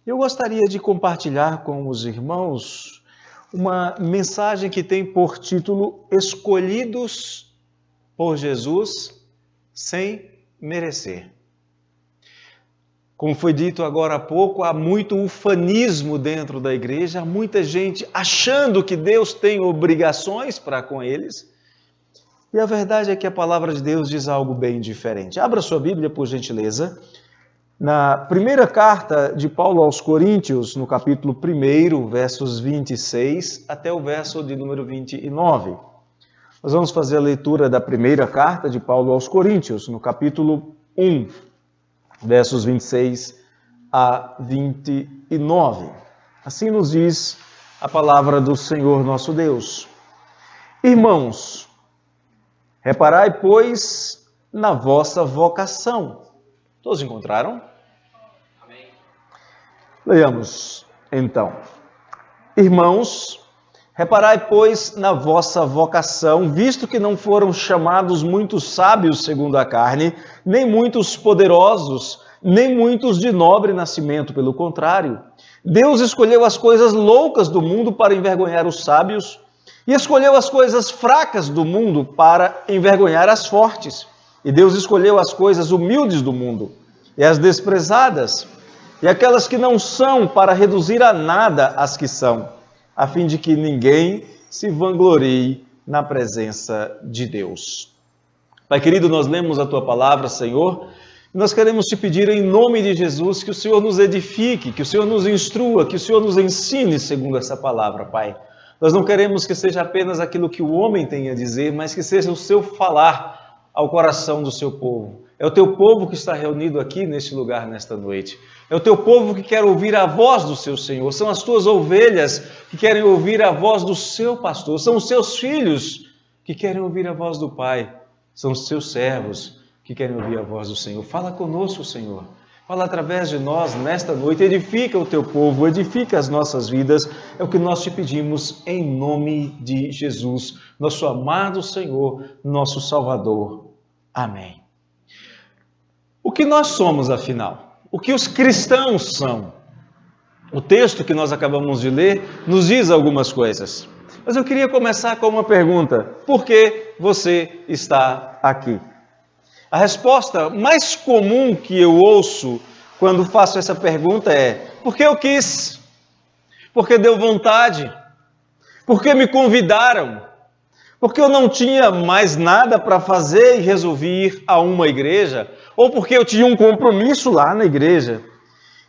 Eu gostaria de compartilhar com os irmãos uma mensagem que tem por título Escolhidos por Jesus sem merecer. Como foi dito agora há pouco, há muito ufanismo dentro da igreja, há muita gente achando que Deus tem obrigações para com eles. E a verdade é que a palavra de Deus diz algo bem diferente. Abra sua Bíblia, por gentileza. Na primeira carta de Paulo aos Coríntios, no capítulo 1, versos 26 até o verso de número 29. Nós vamos fazer a leitura da primeira carta de Paulo aos Coríntios, no capítulo 1, versos 26 a 29. Assim nos diz a palavra do Senhor nosso Deus. Irmãos, reparai, pois, na vossa vocação. Todos encontraram? Amém. Leiamos, então. Irmãos, reparai, pois, na vossa vocação, visto que não foram chamados muitos sábios segundo a carne, nem muitos poderosos, nem muitos de nobre nascimento, pelo contrário. Deus escolheu as coisas loucas do mundo para envergonhar os sábios, e escolheu as coisas fracas do mundo para envergonhar as fortes. E Deus escolheu as coisas humildes do mundo, e as desprezadas, e aquelas que não são, para reduzir a nada as que são, a fim de que ninguém se vanglorie na presença de Deus. Pai querido, nós lemos a Tua palavra, Senhor, e nós queremos Te pedir em nome de Jesus que o Senhor nos edifique, que o Senhor nos instrua, que o Senhor nos ensine segundo essa palavra, Pai. Nós não queremos que seja apenas aquilo que o homem tem a dizer, mas que seja o Seu falar ao coração do Seu povo. É o Teu povo que está reunido aqui neste lugar, nesta noite. É o Teu povo que quer ouvir a voz do Seu Senhor. São as Tuas ovelhas que querem ouvir a voz do Seu pastor. São os Seus filhos que querem ouvir a voz do Pai. São os Seus servos que querem ouvir a voz do Senhor. Fala conosco, Senhor. Fala através de nós nesta noite. Edifica o Teu povo, edifica as nossas vidas. É o que nós Te pedimos em nome de Jesus, nosso amado Senhor, nosso Salvador. Amém. O que nós somos, afinal? O que os cristãos são? O texto que nós acabamos de ler nos diz algumas coisas. Mas eu queria começar com uma pergunta. Por que você está aqui? A resposta mais comum que eu ouço quando faço essa pergunta é: porque eu quis, porque deu vontade, porque me convidaram, porque eu não tinha mais nada para fazer e resolvi ir a uma igreja, ou porque eu tinha um compromisso lá na igreja.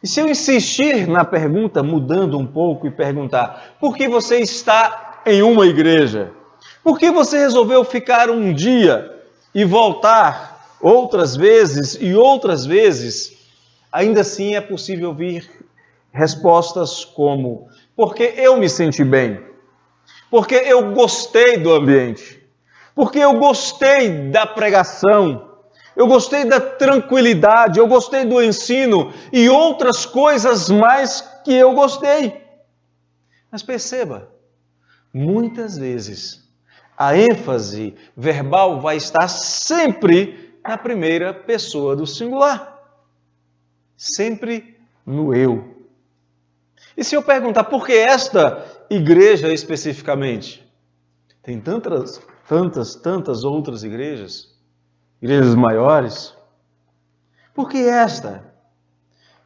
E se eu insistir na pergunta, mudando um pouco e perguntar: por que você está em uma igreja? Por que você resolveu ficar um dia e voltar outras vezes e outras vezes? Ainda assim é possível ouvir respostas como: porque eu me senti bem, porque eu gostei do ambiente, porque eu gostei da pregação, eu gostei da tranquilidade, eu gostei do ensino e outras coisas mais que eu gostei. Mas perceba, muitas vezes a ênfase verbal vai estar sempre na primeira pessoa do singular. Sempre no eu. E se eu perguntar por que esta igreja especificamente? Tem tantas outras igrejas maiores. Por que esta?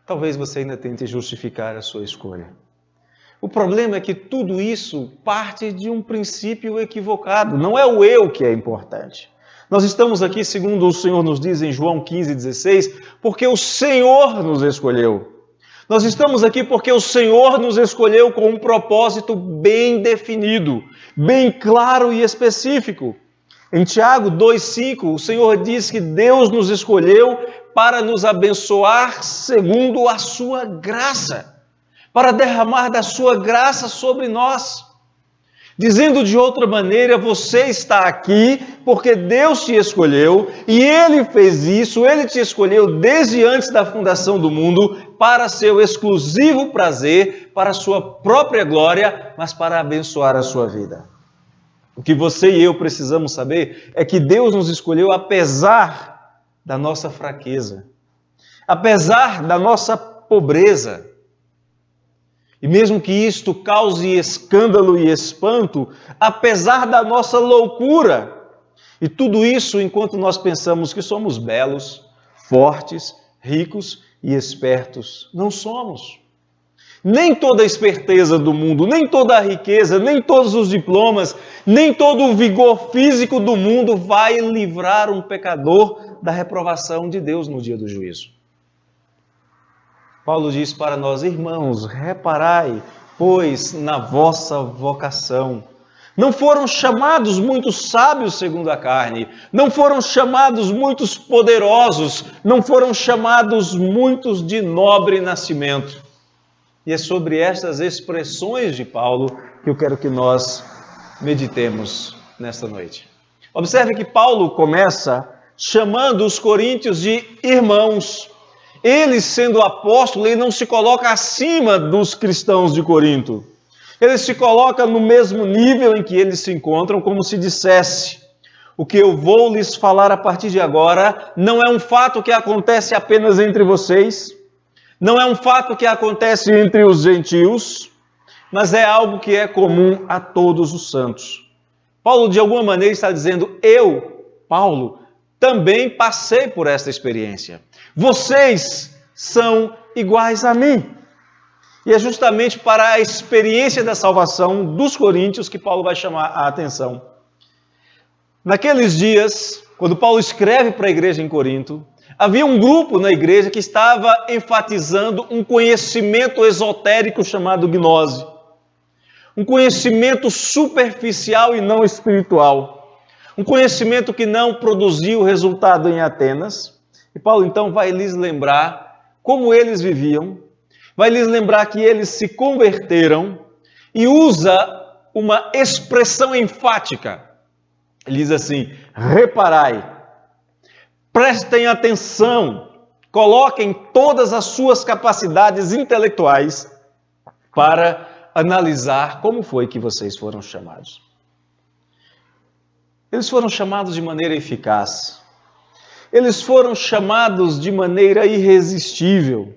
Talvez você ainda tente justificar a sua escolha. O problema é que tudo isso parte de um princípio equivocado. Não é o eu que é importante. Nós estamos aqui, segundo o Senhor nos diz em João 15,16, porque o Senhor nos escolheu. Nós estamos aqui porque o Senhor nos escolheu com um propósito bem definido, bem claro e específico. Em Tiago 2,5, o Senhor diz que Deus nos escolheu para nos abençoar segundo a sua graça, para derramar da sua graça sobre nós. Dizendo de outra maneira, você está aqui porque Deus te escolheu e Ele fez isso, Ele te escolheu desde antes da fundação do mundo para seu exclusivo prazer, para a sua própria glória, mas para abençoar a sua vida. O que você e eu precisamos saber é que Deus nos escolheu apesar da nossa fraqueza, apesar da nossa pobreza, E mesmo que isto cause escândalo e espanto, apesar da nossa loucura, e tudo isso enquanto nós pensamos que somos belos, fortes, ricos e espertos. Não somos. Nem toda a esperteza do mundo, nem toda a riqueza, nem todos os diplomas, nem todo o vigor físico do mundo vai livrar um pecador da reprovação de Deus no dia do juízo. Paulo diz para nós: irmãos, reparai, pois, na vossa vocação. Não foram chamados muitos sábios segundo a carne, não foram chamados muitos poderosos, não foram chamados muitos de nobre nascimento. E é sobre estas expressões de Paulo que eu quero que nós meditemos nesta noite. Observe que Paulo começa chamando os coríntios de irmãos. Ele, sendo apóstolo, ele não se coloca acima dos cristãos de Corinto. Ele se coloca no mesmo nível em que eles se encontram, como se dissesse: o que eu vou lhes falar a partir de agora não é um fato que acontece apenas entre vocês, não é um fato que acontece entre os gentios, mas é algo que é comum a todos os santos. Paulo, de alguma maneira, está dizendo: eu, Paulo, também passei por esta experiência. Vocês são iguais a mim. E é justamente para a experiência da salvação dos coríntios que Paulo vai chamar a atenção. Naqueles dias, quando Paulo escreve para a igreja em Corinto, havia um grupo na igreja que estava enfatizando um conhecimento esotérico chamado gnose. Um conhecimento superficial e não espiritual. Um conhecimento que não produziu resultado em Atenas. E Paulo então vai lhes lembrar como eles viviam, vai lhes lembrar que eles se converteram e usa uma expressão enfática. Ele diz assim: reparai, prestem atenção, coloquem todas as suas capacidades intelectuais para analisar como foi que vocês foram chamados. Eles foram chamados de maneira eficaz. Eles foram chamados de maneira irresistível,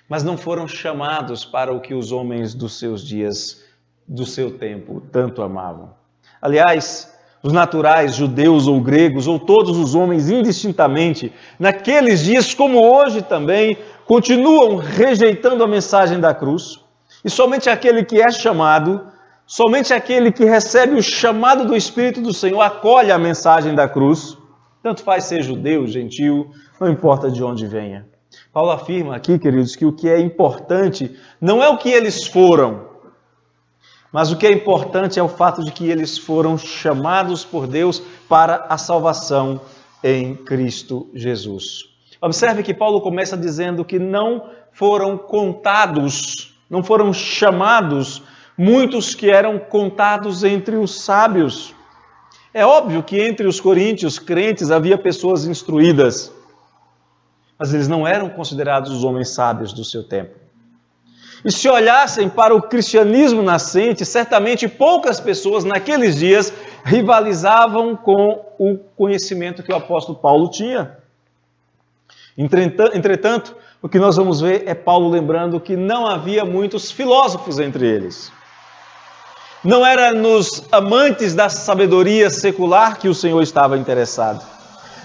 mas não foram chamados para o que os homens dos seus dias, do seu tempo, tanto amavam. Aliás, os naturais, judeus ou gregos, ou todos os homens indistintamente, naqueles dias, como hoje também, continuam rejeitando a mensagem da cruz, e somente aquele que é chamado, somente aquele que recebe o chamado do Espírito do Senhor, acolhe a mensagem da cruz. Tanto faz ser judeu, gentil, não importa de onde venha. Paulo afirma aqui, queridos, que o que é importante não é o que eles foram, mas o que é importante é o fato de que eles foram chamados por Deus para a salvação em Cristo Jesus. Observe que Paulo começa dizendo que não foram contados, não foram chamados muitos que eram contados entre os sábios. É óbvio que entre os coríntios crentes havia pessoas instruídas, mas eles não eram considerados os homens sábios do seu tempo. E se olhassem para o cristianismo nascente, certamente poucas pessoas naqueles dias rivalizavam com o conhecimento que o apóstolo Paulo tinha. Entretanto, o que nós vamos ver é Paulo lembrando que não havia muitos filósofos entre eles. Não era nos amantes da sabedoria secular que o Senhor estava interessado.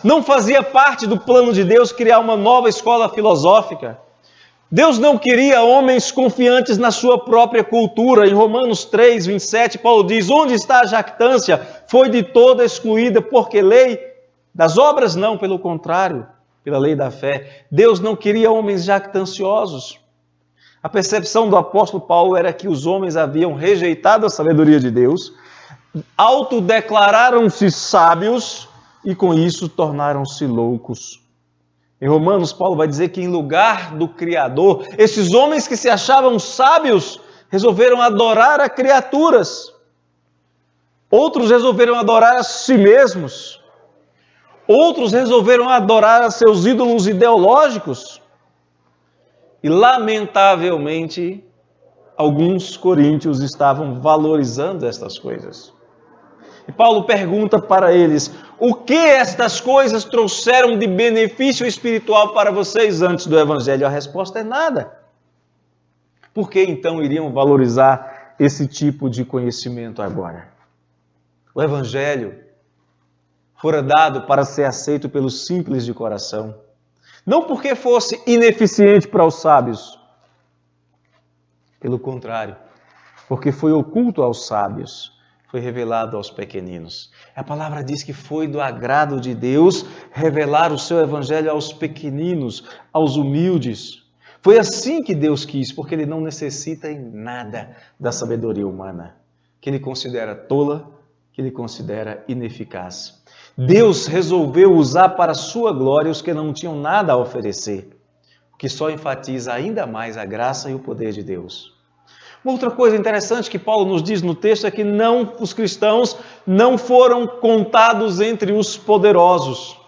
Não fazia parte do plano de Deus criar uma nova escola filosófica. Deus não queria homens confiantes na sua própria cultura. Em Romanos 3, 27, Paulo diz: onde está a jactância? Foi de toda excluída, porque lei das obras não, pelo contrário, pela lei da fé. Deus não queria homens jactanciosos. A percepção do apóstolo Paulo era que os homens haviam rejeitado a sabedoria de Deus, autodeclararam-se sábios e com isso tornaram-se loucos. Em Romanos, Paulo vai dizer que em lugar do Criador, esses homens que se achavam sábios resolveram adorar a criaturas. Outros resolveram adorar a si mesmos. Outros resolveram adorar a seus ídolos ideológicos. E, lamentavelmente, alguns coríntios estavam valorizando estas coisas. E Paulo pergunta para eles: o que estas coisas trouxeram de benefício espiritual para vocês antes do Evangelho? A resposta é nada. Por que então iriam valorizar esse tipo de conhecimento agora? O Evangelho fora dado para ser aceito pelos simples de coração. Não porque fosse ineficiente para os sábios. Pelo contrário, porque foi oculto aos sábios, foi revelado aos pequeninos. A palavra diz que foi do agrado de Deus revelar o seu Evangelho aos pequeninos, aos humildes. Foi assim que Deus quis, porque Ele não necessita em nada da sabedoria humana, que Ele considera tola, que Ele considera ineficaz. Deus resolveu usar para a sua glória os que não tinham nada a oferecer, o que só enfatiza ainda mais a graça e o poder de Deus. Uma outra coisa interessante que Paulo nos diz no texto é que os cristãos não foram contados entre os poderosos.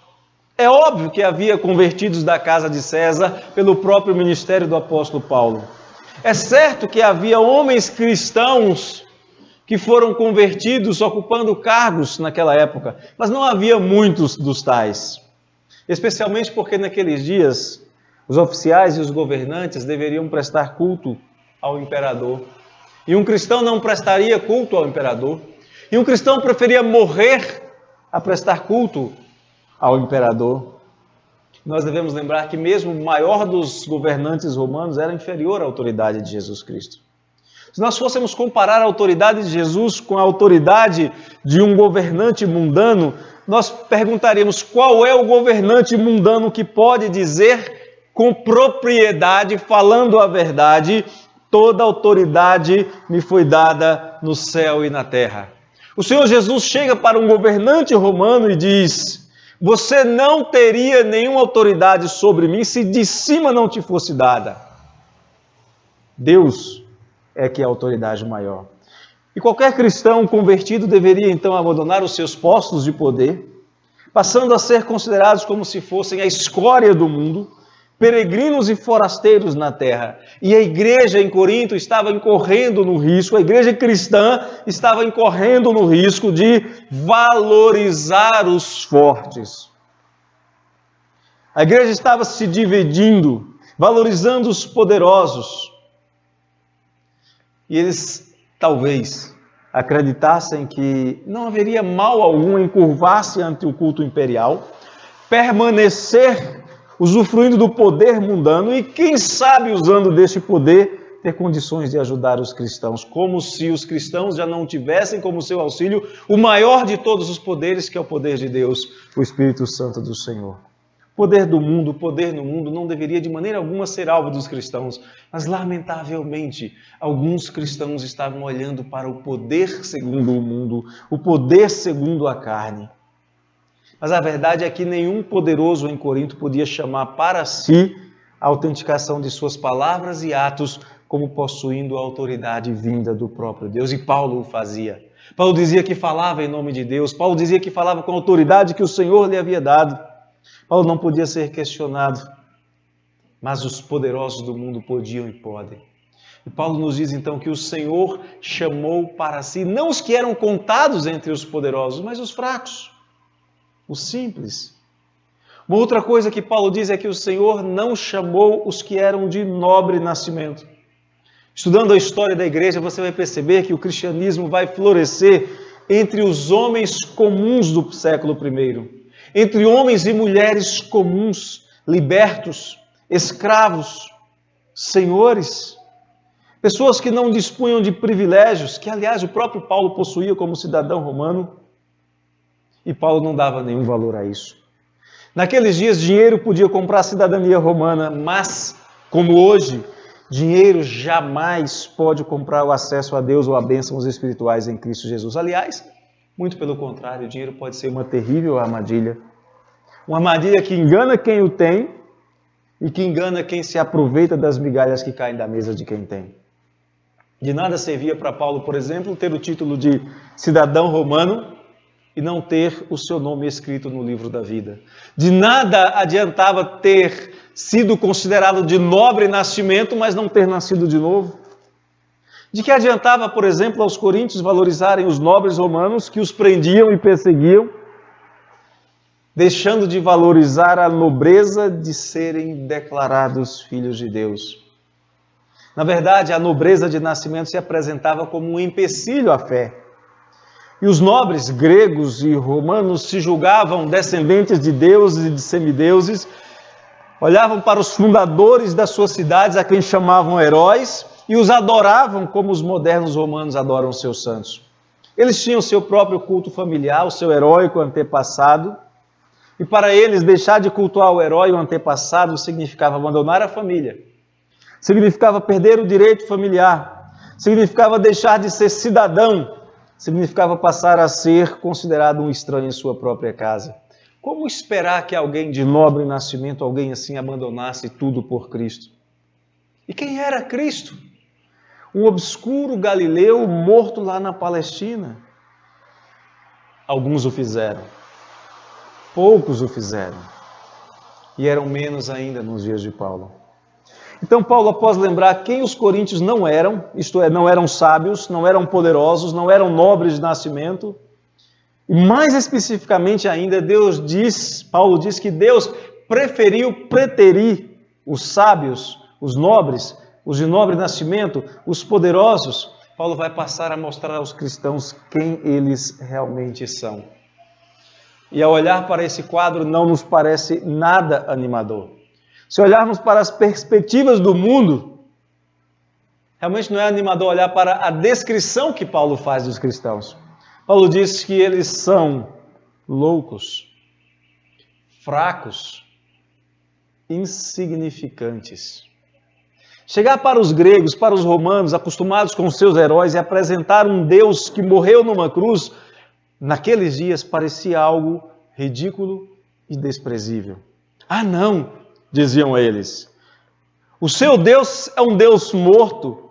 É óbvio que havia convertidos da casa de César pelo próprio ministério do apóstolo Paulo. É certo que havia homens cristãos que foram convertidos ocupando cargos naquela época, mas não havia muitos dos tais. Especialmente porque naqueles dias os oficiais e os governantes deveriam prestar culto ao imperador. E um cristão não prestaria culto ao imperador. E um cristão preferia morrer a prestar culto ao imperador. Nós devemos lembrar que mesmo o maior dos governantes romanos era inferior à autoridade de Jesus Cristo. Se nós fôssemos comparar a autoridade de Jesus com a autoridade de um governante mundano, nós perguntaríamos qual é o governante mundano que pode dizer com propriedade, falando a verdade, toda autoridade me foi dada no céu e na terra. O Senhor Jesus chega para um governante romano e diz: você não teria nenhuma autoridade sobre mim se de cima não te fosse dada. Deus é que é a autoridade maior. E qualquer cristão convertido deveria então abandonar os seus postos de poder, passando a ser considerados como se fossem a escória do mundo, peregrinos e forasteiros na terra. E a igreja em Corinto estava incorrendo no risco, a igreja cristã estava incorrendo no risco de valorizar os fortes. A igreja estava se dividindo, valorizando os poderosos. E eles talvez acreditassem que não haveria mal algum em curvar-se ante o culto imperial, permanecer usufruindo do poder mundano e, quem sabe, usando deste poder, ter condições de ajudar os cristãos, como se os cristãos já não tivessem como seu auxílio o maior de todos os poderes, que é o poder de Deus, o Espírito Santo do Senhor. O poder do mundo, o poder no mundo não deveria de maneira alguma ser alvo dos cristãos, mas lamentavelmente alguns cristãos estavam olhando para o poder segundo o mundo, o poder segundo a carne. Mas a verdade é que nenhum poderoso em Corinto podia chamar para si a autenticação de suas palavras e atos como possuindo a autoridade vinda do próprio Deus, e Paulo o fazia. Paulo dizia que falava em nome de Deus, Paulo dizia que falava com a autoridade que o Senhor lhe havia dado. Paulo não podia ser questionado, mas os poderosos do mundo podiam e podem. E Paulo nos diz então que o Senhor chamou para si, não os que eram contados entre os poderosos, mas os fracos, os simples. Uma outra coisa que Paulo diz é que o Senhor não chamou os que eram de nobre nascimento. Estudando a história da igreja, você vai perceber que o cristianismo vai florescer entre os homens comuns do século I. Entre homens e mulheres comuns, libertos, escravos, senhores, pessoas que não dispunham de privilégios, que aliás o próprio Paulo possuía como cidadão romano, e Paulo não dava nenhum valor a isso. Naqueles dias, dinheiro podia comprar a cidadania romana, mas, como hoje, dinheiro jamais pode comprar o acesso a Deus ou a bênçãos espirituais em Cristo Jesus. Aliás, muito pelo contrário, o dinheiro pode ser uma terrível armadilha. Uma armadilha que engana quem o tem e que engana quem se aproveita das migalhas que caem da mesa de quem tem. De nada servia para Paulo, por exemplo, ter o título de cidadão romano e não ter o seu nome escrito no livro da vida. De nada adiantava ter sido considerado de nobre nascimento, mas não ter nascido de novo. De que adiantava, por exemplo, aos coríntios valorizarem os nobres romanos que os prendiam e perseguiam, deixando de valorizar a nobreza de serem declarados filhos de Deus. Na verdade, a nobreza de nascimento se apresentava como um empecilho à fé. E os nobres gregos e romanos se julgavam descendentes de deuses e de semideuses, olhavam para os fundadores das suas cidades, a quem chamavam heróis, e os adoravam como os modernos romanos adoram os seus santos. Eles tinham seu próprio culto familiar, o seu heróico antepassado, e para eles deixar de cultuar o herói, o antepassado, significava abandonar a família, significava perder o direito familiar, significava deixar de ser cidadão, significava passar a ser considerado um estranho em sua própria casa. Como esperar que alguém de nobre nascimento, alguém assim, abandonasse tudo por Cristo? E quem era Cristo? Um obscuro galileu morto lá na Palestina. Alguns o fizeram, poucos o fizeram, e eram menos ainda nos dias de Paulo. Então Paulo, após lembrar quem os coríntios não eram, isto é, não eram sábios, não eram poderosos, não eram nobres de nascimento, e mais especificamente ainda, Paulo diz que Deus preferiu preterir os sábios, os nobres, os de nobre nascimento, os poderosos. Paulo vai passar a mostrar aos cristãos quem eles realmente são. E ao olhar para esse quadro não nos parece nada animador. Se olharmos para as perspectivas do mundo, realmente não é animador olhar para a descrição que Paulo faz dos cristãos. Paulo diz que eles são loucos, fracos, insignificantes. Chegar para os gregos, para os romanos, acostumados com seus heróis, e apresentar um Deus que morreu numa cruz, naqueles dias parecia algo ridículo e desprezível. Ah, não, diziam eles, o seu Deus é um Deus morto.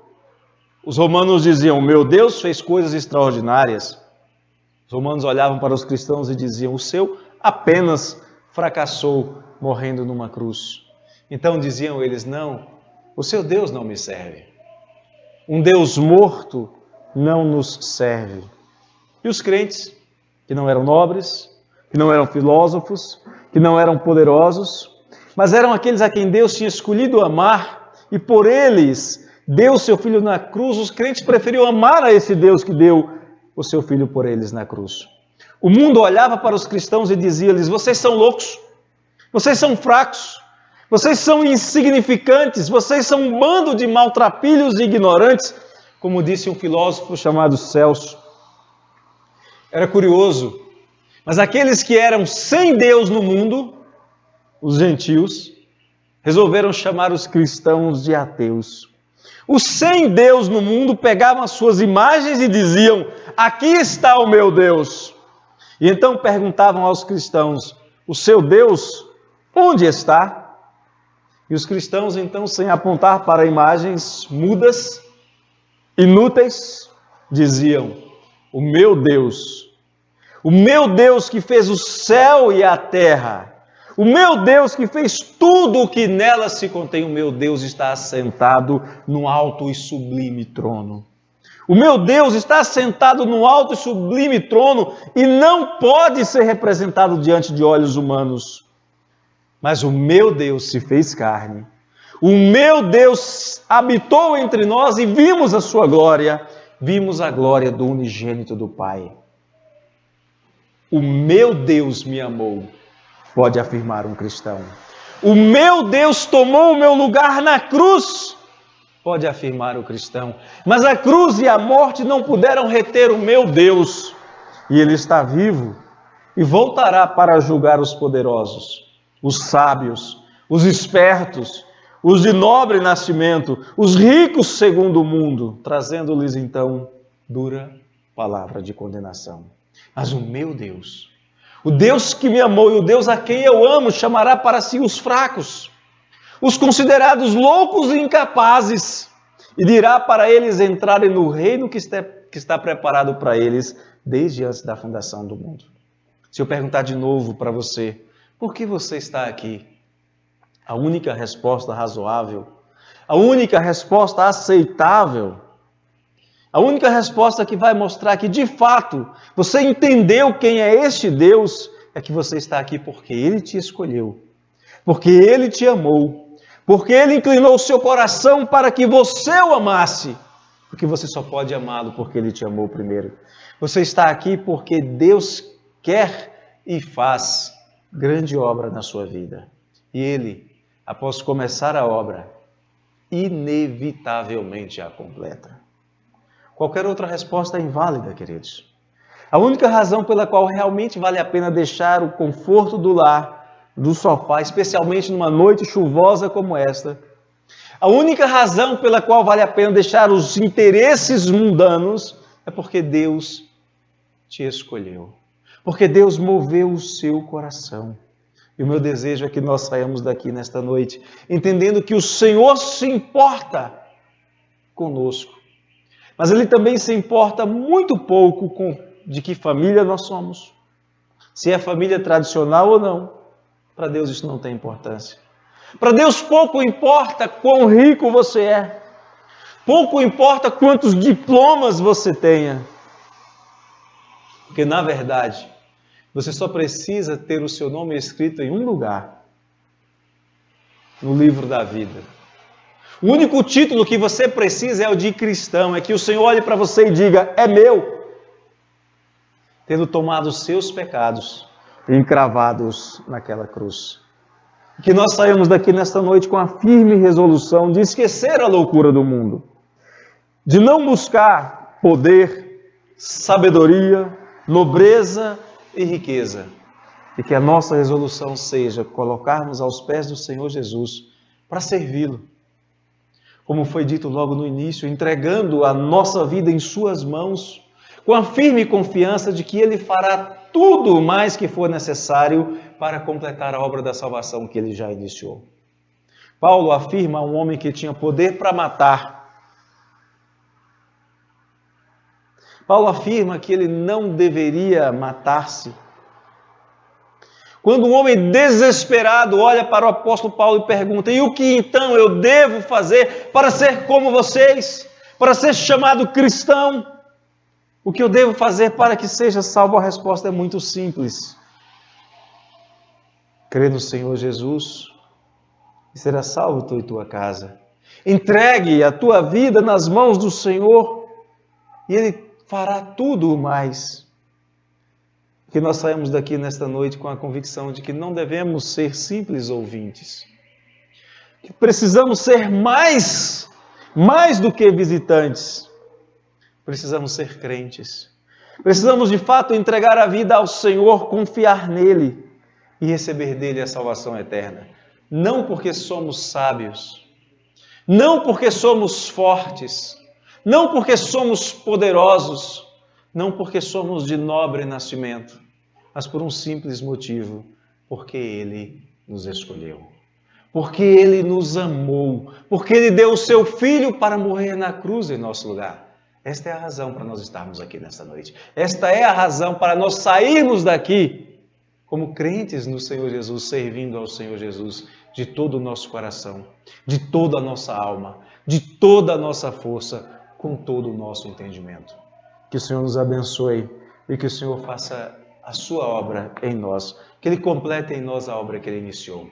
Os romanos diziam, meu Deus fez coisas extraordinárias. Os romanos olhavam para os cristãos e diziam, o seu apenas fracassou morrendo numa cruz. Então diziam eles, não, o seu Deus não me serve. Um Deus morto não nos serve. E os crentes, que não eram nobres, que não eram filósofos, que não eram poderosos, mas eram aqueles a quem Deus tinha escolhido amar, e por eles deu seu Filho na cruz, os crentes preferiam amar a esse Deus que deu o seu Filho por eles na cruz. O mundo olhava para os cristãos e dizia-lhes, vocês são loucos, vocês são fracos, vocês são insignificantes, vocês são um bando de maltrapilhos e ignorantes, como disse um filósofo chamado Celso. Era curioso, mas aqueles que eram sem Deus no mundo, os gentios, resolveram chamar os cristãos de ateus. Os sem Deus no mundo pegavam as suas imagens e diziam, aqui está o meu Deus. E então perguntavam aos cristãos, o seu Deus, onde está? E os cristãos então, sem apontar para imagens mudas, inúteis, diziam, o meu Deus que fez o céu e a terra, o meu Deus que fez tudo o que nela se contém, o meu Deus está assentado no alto e sublime trono. O meu Deus está assentado no alto e sublime trono e não pode ser representado diante de olhos humanos. Mas o meu Deus se fez carne. O meu Deus habitou entre nós e vimos a sua glória. Vimos a glória do unigênito do Pai. O meu Deus me amou, pode afirmar um cristão. O meu Deus tomou o meu lugar na cruz, pode afirmar o cristão. Mas a cruz e a morte não puderam reter o meu Deus. E Ele está vivo e voltará para julgar os poderosos, os sábios, os espertos, os de nobre nascimento, os ricos segundo o mundo, trazendo-lhes então dura palavra de condenação. Mas o meu Deus, o Deus que me amou e o Deus a quem eu amo, chamará para si os fracos, os considerados loucos e incapazes, e dirá para eles entrarem no reino que está preparado para eles desde antes da fundação do mundo. Se eu perguntar de novo para você, por que você está aqui? A única resposta razoável, a única resposta aceitável, a única resposta que vai mostrar que, de fato, você entendeu quem é este Deus, é que você está aqui porque Ele te escolheu, porque Ele te amou, Porque Ele inclinou o seu coração para que você o amasse, porque você só pode amá-lo porque Ele te amou primeiro. Você está aqui porque Deus quer e faz grande obra na sua vida. E Ele, após começar a obra, inevitavelmente a completa. Qualquer outra resposta é inválida, queridos. A única razão pela qual realmente vale a pena deixar o conforto do lar, do sofá, especialmente numa noite chuvosa como esta, a única razão pela qual vale a pena deixar os interesses mundanos é porque Deus te escolheu. Porque Deus moveu o seu coração. E o meu desejo é que nós saiamos daqui nesta noite, entendendo que o Senhor se importa conosco. Mas Ele também se importa muito pouco com de que família nós somos. Se é família tradicional ou não. Para Deus isso não tem importância. Para Deus pouco importa quão rico você é. Pouco importa quantos diplomas você tenha. Porque, na verdade, você só precisa ter o seu nome escrito em um lugar. No livro da vida. O único título que você precisa é o de cristão. É que o Senhor olhe para você e diga, é meu. Tendo tomado os seus pecados e encravados naquela cruz. Que nós saímos daqui nesta noite com a firme resolução de esquecer a loucura do mundo. De não buscar poder, sabedoria, nobreza e riqueza. E que a nossa resolução seja colocarmos aos pés do Senhor Jesus para servi-lo. Como foi dito logo no início, entregando a nossa vida em suas mãos, com a firme confiança de que Ele fará tudo mais que for necessário para completar a obra da salvação que Ele já iniciou. Paulo afirma a um homem que tinha poder para matar. Paulo afirma que ele não deveria matar-se. Quando um homem desesperado olha para o apóstolo Paulo e pergunta, e o que então eu devo fazer para ser como vocês? Para ser chamado cristão? O que eu devo fazer para que seja salvo? A resposta é muito simples. Crê no Senhor Jesus e será salvo tu e tua casa. Entregue a tua vida nas mãos do Senhor e Ele fará tudo o mais. Que nós saímos daqui nesta noite com a convicção de que não devemos ser simples ouvintes. Que precisamos ser mais do que visitantes. Precisamos ser crentes. Precisamos de fato entregar a vida ao Senhor, confiar nele e receber dele a salvação eterna. Não porque somos sábios, não porque somos fortes, não porque somos poderosos, não porque somos de nobre nascimento, mas por um simples motivo, porque Ele nos escolheu, porque Ele nos amou, porque Ele deu o Seu Filho para morrer na cruz em nosso lugar. Esta é a razão para nós estarmos aqui nesta noite. Esta é a razão para nós sairmos daqui como crentes no Senhor Jesus, servindo ao Senhor Jesus de todo o nosso coração, de toda a nossa alma, de toda a nossa força, com todo o nosso entendimento. Que o Senhor nos abençoe e que o Senhor faça a sua obra em nós, que Ele complete em nós a obra que Ele iniciou.